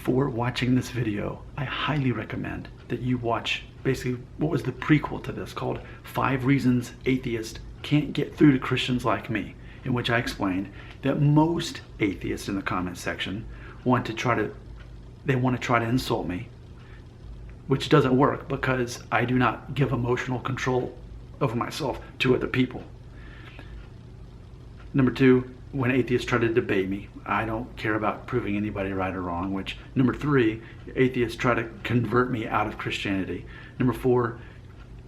before watching this video, I highly recommend that you watch basically what was the prequel to this, called 5 Reasons Atheists Can't Get Through to Christians Like Me, in which I explained that most atheists in the comment section want to try to insult me, which doesn't work because I do not give emotional control over myself to other people. Number 2, when atheists try to debate me, I don't care about proving anybody right or wrong. Which, number 3, atheists try to convert me out of Christianity. Number 4,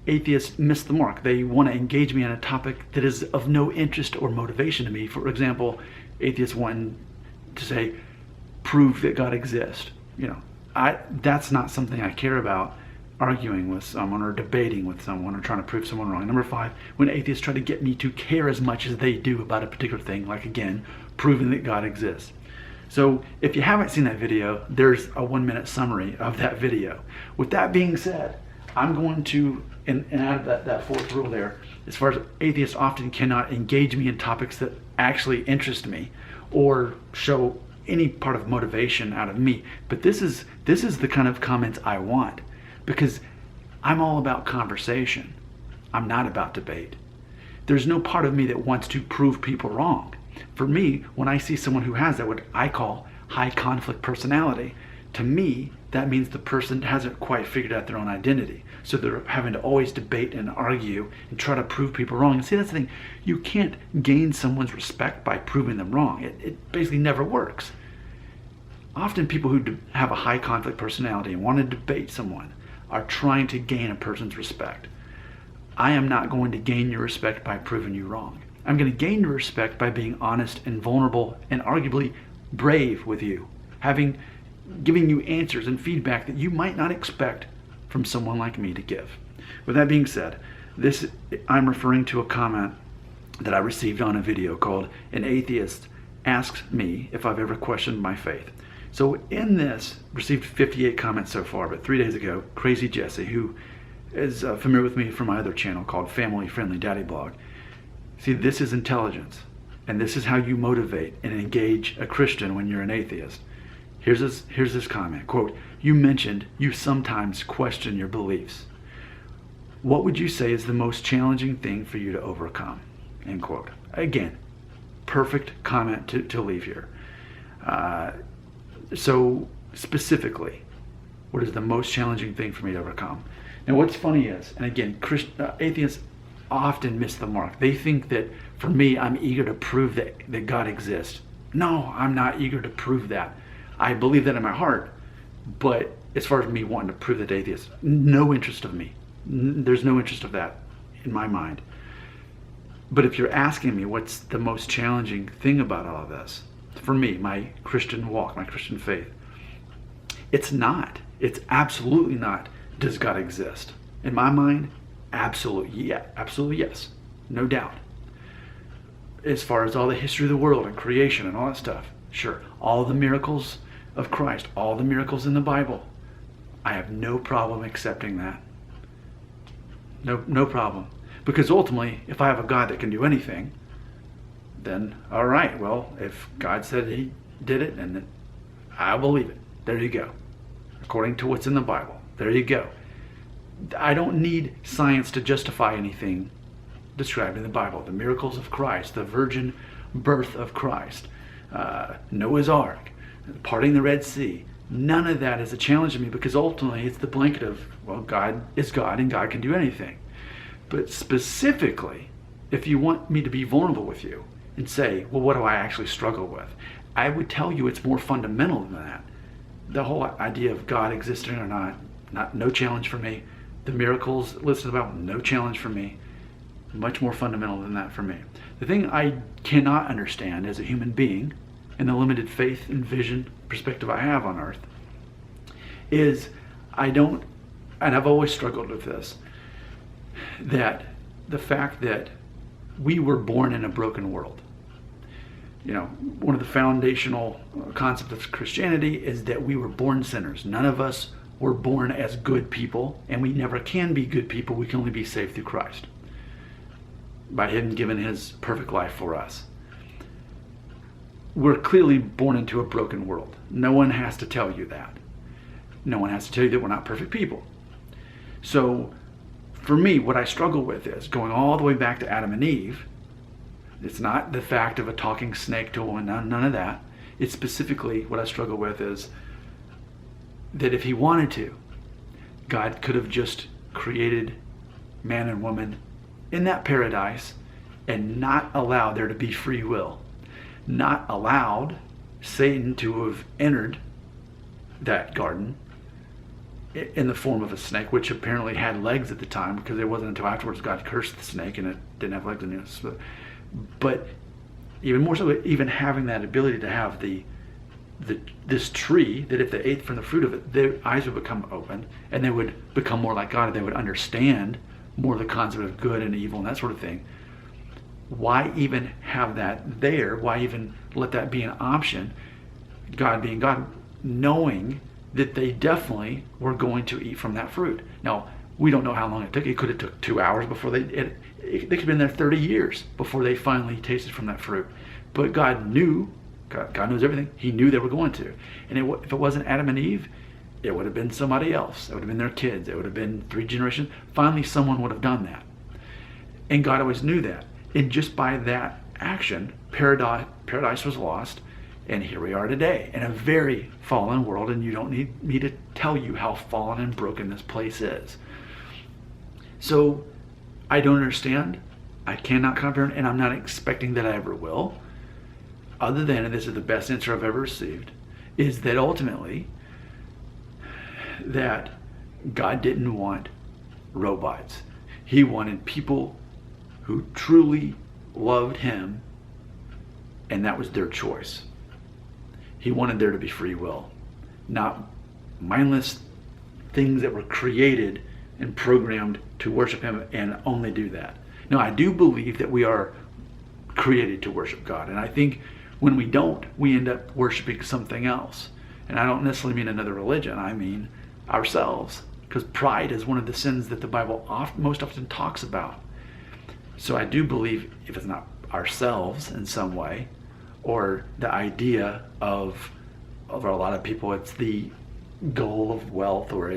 atheists miss the mark. They want to engage me on a topic that is of no interest or motivation to me. For example, atheists want to say, prove that God exists. That's not something I care about arguing with someone or debating with someone or trying to prove someone wrong. Number 5, when atheists try to get me to care as much as they do about a particular thing, like again, proving that God exists. So if you haven't seen that video, there's a 1-minute summary of that video. With that being said, I'm going to, and add that 4th rule there, as far as atheists often cannot engage me in topics that actually interest me or show any part of motivation out of me. But this is the kind of comments I want, because I'm all about conversation. I'm not about debate. There's no part of me that wants to prove people wrong. For me, when I see someone who has that, what I call high conflict personality, to me, that means the person hasn't quite figured out their own identity. So they're having to always debate and argue and try to prove people wrong. And see, that's the thing. You can't gain someone's respect by proving them wrong. It basically never works. Often people who have a high conflict personality and want to debate someone are trying to gain a person's respect. I am not going to gain your respect by proving you wrong. I'm going to gain your respect by being honest and vulnerable and arguably brave with you, giving you answers and feedback that you might not expect from someone like me to give. With that being said, I'm referring to a comment that I received on a video called "An Atheist Asks Me If I've Ever Questioned My Faith." So in this, received 58 comments so far, but 3 days ago, Crazy Jesse, who is familiar with me from my other channel called Family Friendly Daddy Blog. See, this is intelligence, and this is how you motivate and engage a Christian when you're an atheist. Here's this comment, quote, "You mentioned you sometimes question your beliefs. What would you say is the most challenging thing for you to overcome?" End quote. Again, perfect comment to leave here. So specifically, what is the most challenging thing for me to overcome? Now what's funny is, and again, atheists often miss the mark. They think that for me, I'm eager to prove that God exists. No, I'm not eager to prove that. I believe that in my heart, but as far as me wanting to prove that atheists, no interest of me. There's no interest of that in my mind. But if you're asking me what's the most challenging thing about all of this, for me, my Christian walk, my Christian faith, it's absolutely not, does God exist? In my mind, absolutely yes, no doubt. As far as all the history of the world and creation and all that stuff, sure, all the miracles of Christ, all the miracles in the Bible, I have no problem accepting that. No problem. Because ultimately, if I have a God that can do anything, then all right, well, if God said he did it, and I believe it. There you go. According to what's in the Bible. There you go. I don't need science to justify anything described in the Bible. The miracles of Christ, the virgin birth of Christ, Noah's Ark, parting the Red Sea. None of that is a challenge to me, because ultimately it's the blanket of, well, God is God and God can do anything. But specifically, if you want me to be vulnerable with you and say, well, what do I actually struggle with? I would tell you it's more fundamental than that. The whole idea of God existing or not, no challenge for me. The miracles listed about, no challenge for me. Much more fundamental than that for me. The thing I cannot understand as a human being, in the limited faith and vision perspective I have on earth, is and I've always struggled with this, that the fact that we were born in a broken world. One of the foundational concepts of Christianity is that we were born sinners. None of us were born as good people, and we never can be good people. We can only be saved through Christ, by him giving his perfect life for us. we're clearly born into a broken world. No one has to tell you that. No one has to tell you that we're not perfect people. So for me, what I struggle with is going all the way back to Adam and Eve. It's not the fact of a talking snake to a woman, none of that. It's specifically what I struggle with is that if he wanted to, God could have just created man and woman in that paradise and not allowed there to be free will. Not allowed Satan to have entered that garden in the form of a snake, which apparently had legs at the time, because it wasn't until afterwards God cursed the snake and it didn't have legs anymore. But even more so, even having that ability to have this tree, that if they ate from the fruit of it, their eyes would become open and they would become more like God, and they would understand more of the concept of good and evil and that sort of thing. Why even have that there? Why even let that be an option? God being God, knowing that they definitely were going to eat from that fruit. Now, we don't know how long it took. It could have took 2 hours before they could have been there 30 years before they finally tasted from that fruit. But God knew, God knows everything. He knew they were going to. And if it wasn't Adam and Eve, it would have been somebody else. It would have been their kids. It would have been 3 generations. Finally, someone would have done that. And God always knew that. And just by that action, paradise was lost. And here we are today in a very fallen world. And you don't need me to tell you how fallen and broken this place is. So I don't understand. I cannot comprehend, and I'm not expecting that I ever will. Other than, and this is the best answer I've ever received, is that ultimately that God didn't want robots. He wanted people who truly loved him, and that was their choice. He wanted there to be free will, not mindless things that were created and programmed to worship him and only do that. Now, I do believe that we are created to worship God, and I think when we don't, we end up worshiping something else. And I don't necessarily mean another religion, I mean ourselves, because pride is one of the sins that the Bible most often talks about. So I do believe if it's not ourselves in some way, or the idea of a lot of people, it's the goal of wealth, or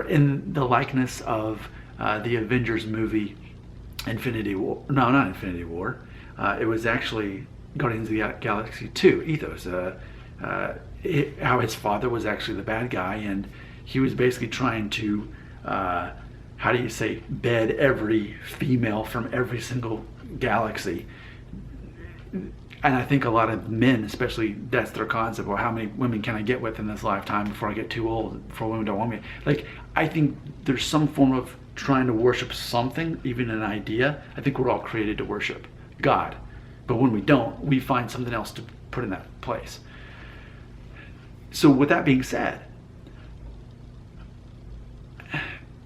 in the likeness of the Avengers movie, Infinity War. No, not Infinity War. It was actually Guardians of the Galaxy 2, Ethos. How his father was actually the bad guy, and he was basically trying to, how do you say, bed every female from every single galaxy. And I think a lot of men, especially, that's their concept. Well, how many women can I get with in this lifetime before I get too old, before women don't want me? Like, I think there's some form of trying to worship something, even an idea. I think we're all created to worship God. But when we don't, we find something else to put in that place. So with that being said,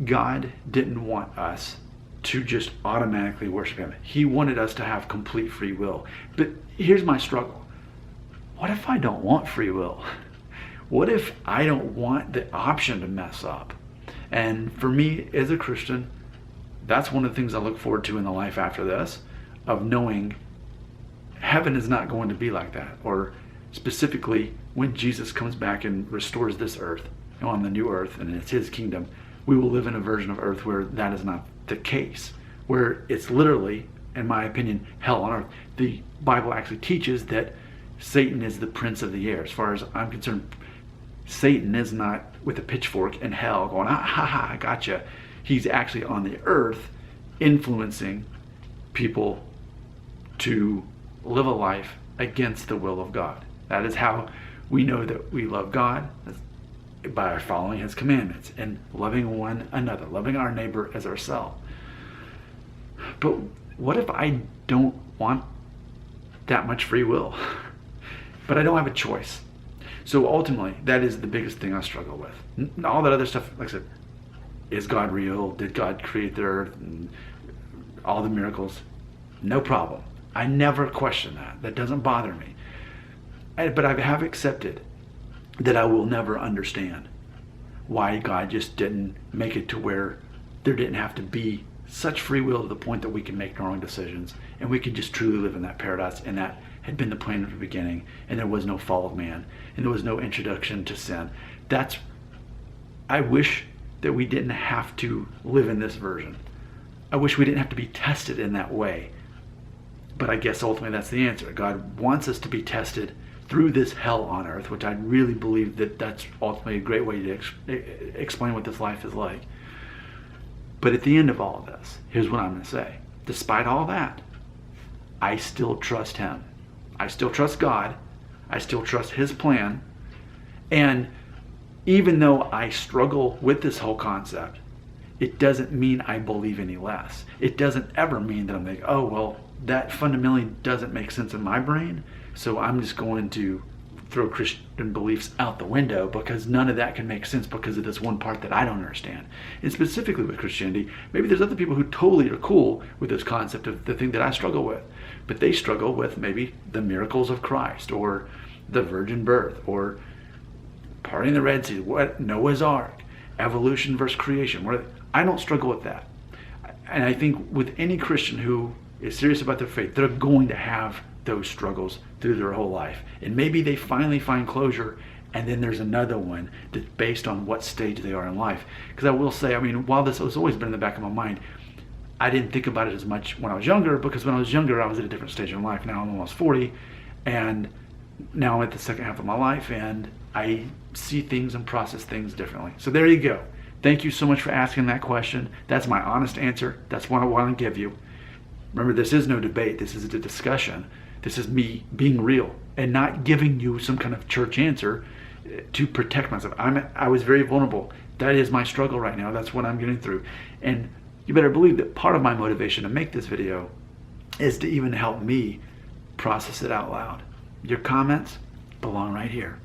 God didn't want us to just automatically worship him. He wanted us to have complete free will. But here's my struggle. What if I don't want free will? What if I don't want the option to mess up? And for me as a Christian, that's one of the things I look forward to in the life after this, of knowing heaven is not going to be like that. Or specifically, when Jesus comes back and restores this earth, on the new earth, and it's his kingdom, we will live in a version of earth where that is not the case, where it's literally, in my opinion, hell on earth. The Bible actually teaches that Satan is the prince of the air. As far as I'm concerned, Satan is not with a pitchfork in hell going, ha ha, I gotcha. He's actually on the earth influencing people to live a life against the will of God. That is how we know that we love God, by following his commandments and loving one another, loving our neighbor as ourselves. But what if I don't want that much free will? But I don't have a choice. So ultimately, that is the biggest thing I struggle with. All that other stuff, like I said, is God real? Did God create the earth? And all the miracles? No problem. I never question that. That doesn't bother me. But I have accepted that I will never understand why God just didn't make it to where there didn't have to be such free will to the point that we can make our own decisions and we can just truly live in that paradise and that had been the plan from the beginning, and there was no fall of man, and there was no introduction to sin. I wish that we didn't have to live in this version. I wish we didn't have to be tested in that way. But I guess ultimately that's the answer. God wants us to be tested through this hell on earth, which I really believe that that's ultimately a great way to explain what this life is like. But at the end of all of this, here's what I'm going to say. Despite all that, I still trust him. I still trust God. I still trust his plan. And even though I struggle with this whole concept, it doesn't mean I believe any less. It doesn't ever mean that I'm like, oh, well, that fundamentally doesn't make sense in my brain, so I'm just going to throw Christian beliefs out the window because none of that can make sense because of this one part that I don't understand. And specifically with Christianity, maybe there's other people who totally are cool with this concept of the thing that I struggle with, but they struggle with maybe the miracles of Christ or the virgin birth or parting the Red Sea, Noah's Ark, evolution versus creation. I don't struggle with that. And I think with any Christian who is serious about their faith, they're going to have those struggles through their whole life. And maybe they finally find closure, and then there's another one that's based on what stage they are in life. Because I will say, while this has always been in the back of my mind, I didn't think about it as much when I was younger, because when I was younger, I was at a different stage in life. Now I'm almost 40, and now I'm at the second half of my life, and I see things and process things differently. So there you go. Thank you so much for asking that question. That's my honest answer. That's what I want to give you. Remember, this is no debate. This is a discussion. This is me being real and not giving you some kind of church answer to protect myself. I was very vulnerable. That is my struggle right now. That's what I'm getting through. And you better believe that part of my motivation to make this video is to even help me process it out loud. Your comments belong right here.